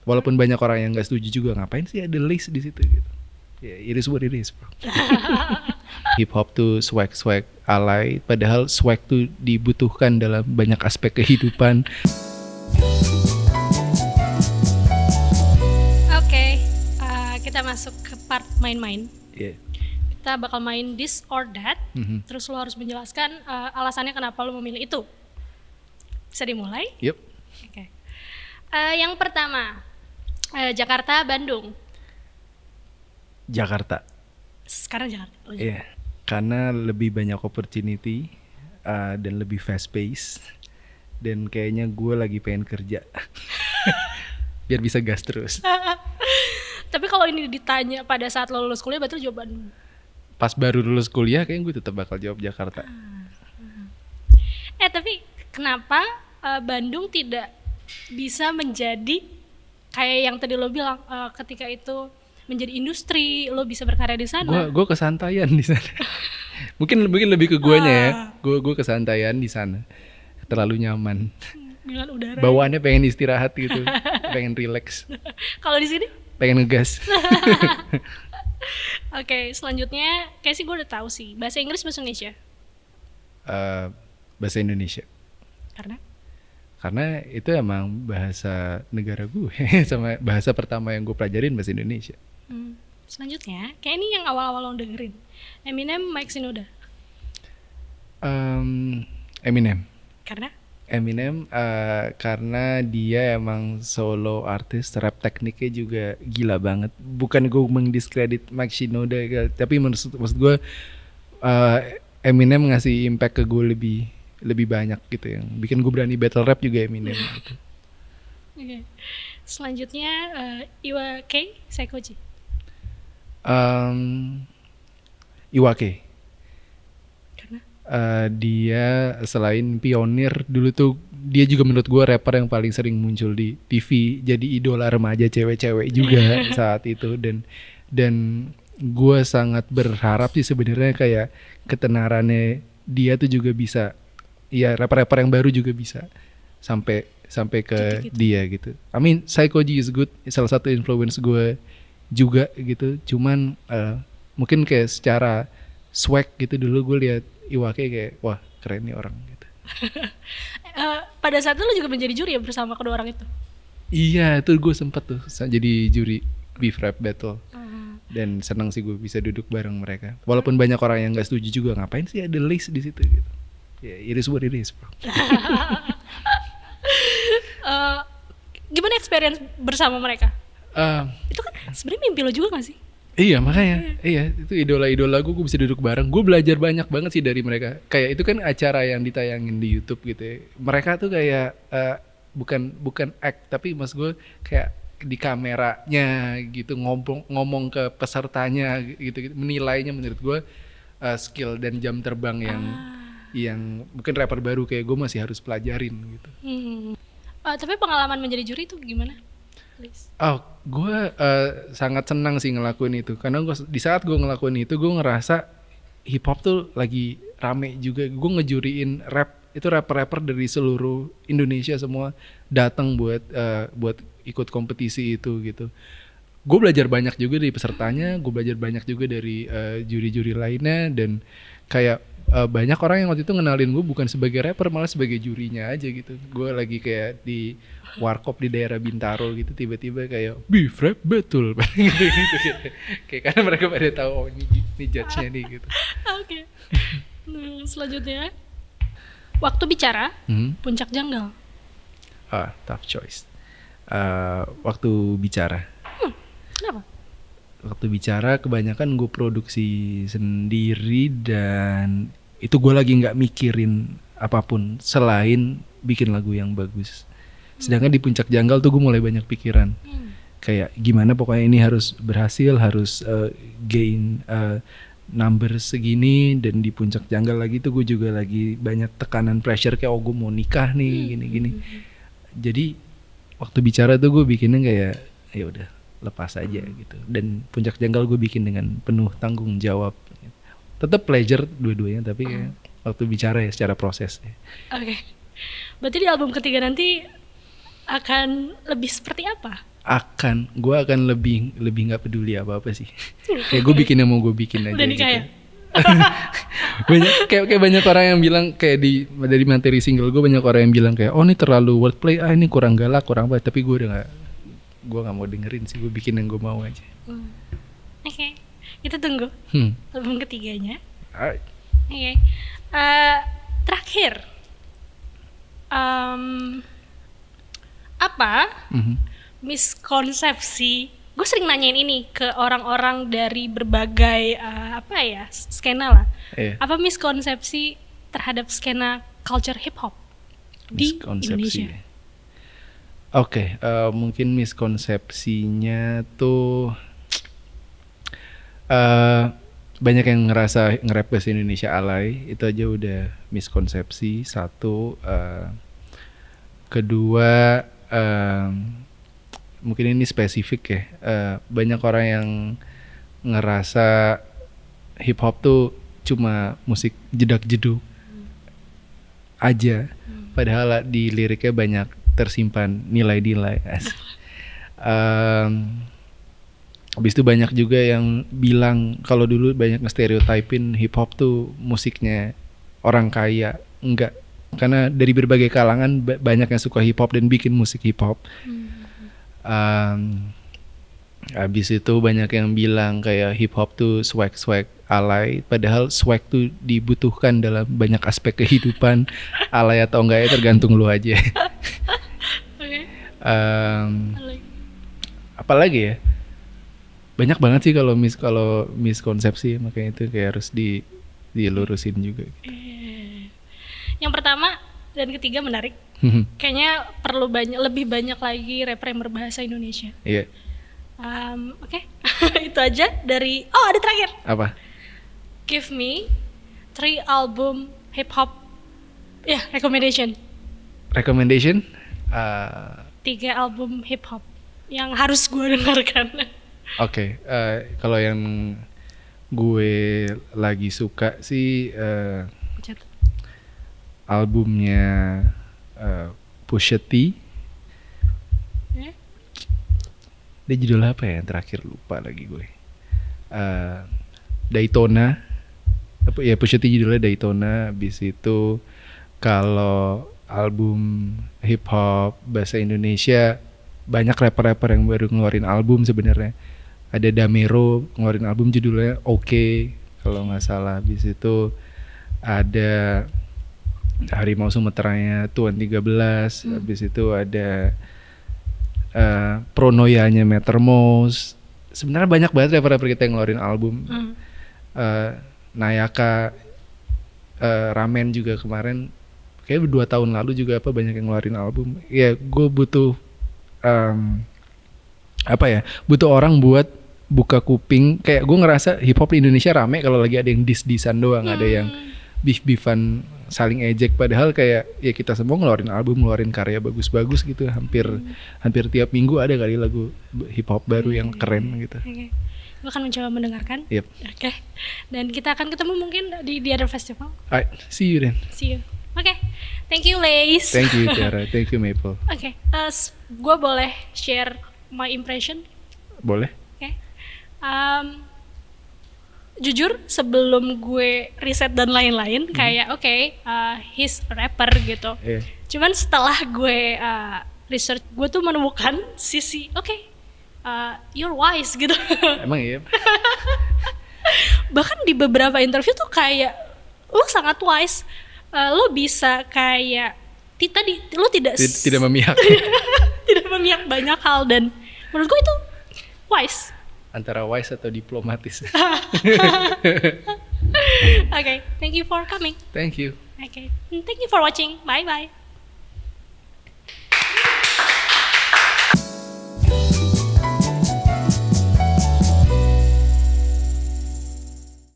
Walaupun banyak orang yang nggak setuju juga, ngapain sih ada lace di situ gitu. Ya, it is what it is, bro. Hip hop tuh swag alay, padahal swag tuh dibutuhkan dalam banyak aspek kehidupan. Oke, kita masuk ke part main-main. Yeah. Kita bakal main this or that. Terus lo harus menjelaskan alasannya kenapa lo memilih itu. Bisa dimulai? Yep. Oke. Yang pertama, Jakarta, Bandung. Jakarta. Sekarang Jakarta. Iya. Yeah. Karena lebih banyak opportunity dan lebih fast pace. Dan kayaknya gue lagi pengen kerja. Biar bisa gas terus. Tapi kalau ini ditanya pada saat lo lulus kuliah, berarti lo jawab Bandung. Pas baru lulus kuliah kayaknya gue tetap bakal jawab Jakarta. Tapi kenapa Bandung tidak bisa menjadi kayak yang tadi lo bilang, ketika itu menjadi industri, lo bisa berkarya di sana? Gue kesantaian di sana. mungkin lebih ke guanya ya. Gue kesantaian di sana. Terlalu nyaman. Dengan udara. Bawaannya pengen istirahat gitu, pengen relax. Kalau di sini? Pengen ngegas. Oke, selanjutnya kayak sih gue udah tahu sih. Bahasa Inggris, bahasa Indonesia? Bahasa Indonesia. Karena itu emang bahasa negara gue. Sama bahasa pertama yang gue pelajarin bahasa Indonesia. Selanjutnya, kayak ini yang awal-awal lo dengerin. Eminem, Mike Shinoda. Eminem. Karena? Eminem karena dia emang solo artis, rap tekniknya juga gila banget. Bukan gue mendiskredit Mike Shinoda, tapi maksud gue Eminem ngasih impact ke gue lebih banyak gitu, yang bikin gue berani battle rap juga Eminem gitu. Okay. Selanjutnya Iwake, Seikoji. Iwake. Karena? Dia selain pionir dulu tuh, dia juga menurut gue rapper yang paling sering muncul di TV, jadi idola remaja cewek-cewek juga saat itu. Dan gue sangat berharap sih sebenarnya kayak ketenarannya dia tuh juga bisa, ya rapper-rapper yang baru juga bisa sampai ke gitu. Dia gitu. I mean Seikoji is good, salah satu influence gue juga gitu. Cuman mungkin kayak secara swag gitu, dulu gue lihat Iwake kayak wah keren nih orang gitu. Pada saat itu lo juga menjadi juri ya bersama kedua orang itu? Iya, itu gue sempet tuh jadi juri beef rap battle. Dan senang sih gue bisa duduk bareng mereka. Walaupun banyak orang yang gak setuju juga, ngapain sih ada lace di situ gitu. Ya, it is what it is, bro. Gimana experience bersama mereka? Itu kan sebenarnya mimpi lo juga gak sih? Iya makanya, iya itu idola-idola gue bisa duduk bareng. Gue belajar banyak banget sih dari mereka. Kayak itu kan acara yang ditayangin di YouTube gitu ya. Mereka tuh kayak bukan act, tapi mas gue kayak di kameranya gitu ngomong ke pesertanya gitu, menilainya menurut gue skill dan jam terbang yang mungkin rapper baru kayak gue masih harus pelajarin gitu. Tapi pengalaman menjadi juri itu gimana? Please. Gue sangat senang sih ngelakuin itu, karena di saat gue ngelakuin itu gue ngerasa hip hop tuh lagi rame juga. Gue ngejuriin rap, itu rapper-rapper dari seluruh Indonesia semua datang buat ikut kompetisi itu gitu. Gue belajar banyak juga dari pesertanya, gue belajar banyak juga dari juri-juri lainnya, dan kayak banyak orang yang waktu itu ngenalin gue bukan sebagai rapper, malah sebagai jurinya aja gitu. Gue lagi kayak di warkop di daerah Bintaro gitu, tiba-tiba kayak beef rap battle gitu. Kayak karena mereka pada tahu oh ini judge-nya nih gitu. Oke. Selanjutnya waktu bicara, Puncak Janggal. Tough choice. Waktu bicara. Kenapa? Waktu bicara kebanyakan gue produksi sendiri, dan itu gue lagi nggak mikirin apapun selain bikin lagu yang bagus. Sedangkan di Puncak Janggal tuh gue mulai banyak pikiran. Kayak gimana pokoknya ini harus berhasil, harus gain number segini. Dan di Puncak Janggal lagi tuh gue juga lagi banyak tekanan pressure kayak gue mau nikah nih gini-gini. Jadi waktu bicara tuh gue bikinnya kayak ya udah lepas aja gitu. Dan Puncak Janggal gue bikin dengan penuh tanggung jawab. Tetap pleasure dua-duanya, tapi kayak waktu bicara ya secara proses. Oke. Berarti di album ketiga nanti akan lebih seperti apa? gue akan lebih nggak peduli apa sih. Kayak gue bikin yang mau gue bikin aja. Udah nikah gitu. ya? kayak banyak orang yang bilang kayak dari materi single gue, banyak orang yang bilang kayak oh ini terlalu wordplay, ini kurang galak, kurang apa. Tapi gue nggak mau dengerin sih, gue bikin yang gue mau aja. Oke. Kita tunggu album ketiganya. Alright. Oke. Terakhir, apa miskonsepsi? Gue sering nanyain ini ke orang-orang dari berbagai skena lah. Iya. Apa miskonsepsi terhadap skena culture hip hop di Indonesia? Oke, mungkin miskonsepsinya tuh banyak yang ngerasa nge-rap bahasa Indonesia alay. Itu aja udah miskonsepsi. Satu, kedua, mungkin ini spesifik ya. Banyak orang yang ngerasa hip hop tuh cuma musik jedak-jeduk aja. Padahal di liriknya banyak tersimpan nilai-nilai. Habis itu banyak juga yang bilang kalau dulu banyak nge-stereotypin hip hop tuh musiknya orang kaya. Enggak, karena dari berbagai kalangan banyak yang suka hip hop dan bikin musik hip hop. Habis itu banyak yang bilang kayak hip hop tuh swag alay, padahal swag tuh dibutuhkan dalam banyak aspek kehidupan. Alay atau enggak ya tergantung lu aja. Apalagi ya, banyak banget sih kalau miskonsepsi, makanya itu kayak harus dilurusin juga. Yang pertama dan ketiga menarik. Kayaknya perlu lebih banyak lagi rapper yang berbahasa Indonesia. Iya. Oke. Itu aja dari. Oh, ada terakhir. Apa? Give me 3 album hip hop. Recommendation. 3 album hip hop yang harus gue dengarkan. Oke, kalau yang gue lagi suka sih albumnya Pusha T. Dia judul apa ya yang terakhir, lupa lagi gue. Daytona. Pusha T judulnya Daytona. Habis itu kalau album hip hop bahasa Indonesia, banyak rapper-rapper yang baru ngeluarin album sebenarnya. Ada Damero ngeluarin album judulnya Oke, kalau nggak salah. Habis itu ada Harimau Sumateranya Tuan 13. Habis itu ada Pronoyanya Metermos. Sebenarnya banyak banget rapper-rapper kita yang ngeluarin album. Nayaka, Ramen juga kemarin, kayak 2 tahun lalu juga banyak yang ngeluarin album. Ya gue butuh butuh orang buat buka kuping. Kayak gue ngerasa hip hop di Indonesia rame kalau lagi ada yang diss-dissan doang, ada yang beef-beefan, saling ejek. Padahal kayak ya kita semua ngeluarin album, ngeluarin karya bagus-bagus gitu. Hampir tiap minggu ada kali lagu hip hop baru yang keren gitu. Gue akan mencoba mendengarkan. Yep. Oke. Dan kita akan ketemu mungkin di other festival. Alright, see you then. See you. Oke. Thank you, Lace. Thank you, Tiara. Thank you, Maple. Oke. Gue boleh share my impression? Boleh. Oke. Jujur sebelum gue riset dan lain-lain kayak he's a rapper gitu. Yeah. Cuman setelah gue research, gue tuh menemukan sisi you're wise gitu. Emang iya. Bahkan di beberapa interview tuh kayak lo sangat wise. Lo bisa kayak lo tidak memihak. tidak memihak banyak hal, dan menurut gue itu wise. Antara wise atau diplomatis. Okay, thank you for coming. Thank you. Okay, thank you for watching. Bye bye.